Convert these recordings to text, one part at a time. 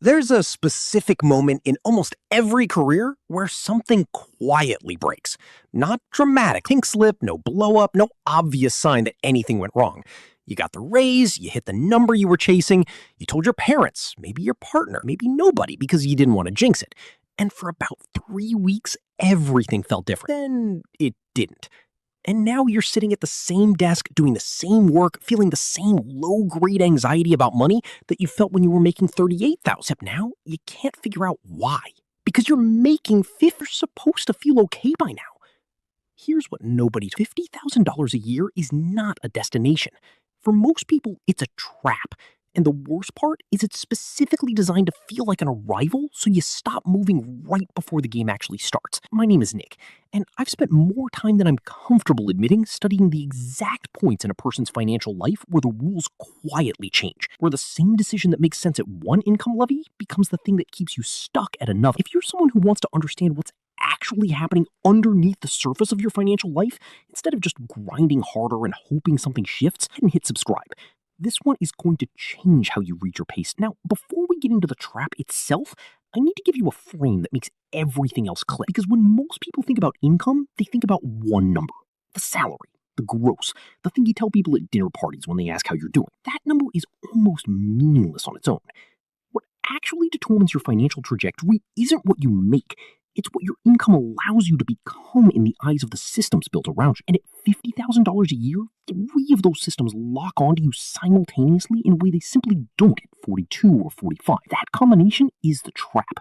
There's a specific moment in almost every career where something quietly breaks. Not dramatic, pink slip, no blow up, no obvious sign that anything went wrong. You got the raise, you hit the number you were chasing, you told your parents, maybe your partner, maybe nobody because you didn't want to jinx it. And for about 3 weeks, everything felt different. Then it didn't. And now you're sitting at the same desk, doing the same work, feeling the same low-grade anxiety about money that you felt when you were making $38,000. Except now, you can't figure out why. Because you're making 50. You're supposed to feel okay by now. Here's what nobody's $50,000 a year is not a destination. For most people, it's a trap. And the worst part is it's specifically designed to feel like an arrival, so you stop moving right before the game actually starts. My name is Nick, and I've spent more time than I'm comfortable admitting studying the exact points in a person's financial life where the rules quietly change, where the same decision that makes sense at one income levy becomes the thing that keeps you stuck at another. If you're someone who wants to understand what's actually happening underneath the surface of your financial life, instead of just grinding harder and hoping something shifts, and hit subscribe. This one is going to change how you read your pace. Now, before we get into the trap itself, I need to give you a frame that makes everything else click. Because when most people think about income, they think about one number, the salary, the gross, the thing you tell people at dinner parties when they ask how you're doing. That number is almost meaningless on its own. What actually determines your financial trajectory isn't what you make. It's what your income allows you to become in the eyes of the systems built around you. And at $50,000 a year, 3 of those systems lock onto you simultaneously in a way they simply don't at 42 or 45. That combination is the trap.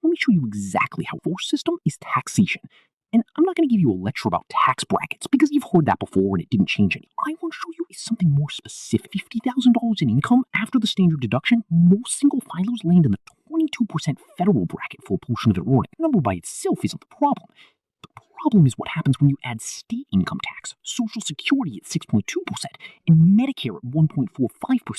Let me show you exactly how. First system is taxation. And I'm not going to give you a lecture about tax brackets because you've heard that before and it didn't change any. I want to show you is something more specific. $50,000 in income after the standard deduction, most single filers land in the 22% federal bracket for a portion of their earning. The number by itself isn't the problem. The problem is what happens when you add state income tax, Social Security at 6.2%, and Medicare at 1.45%.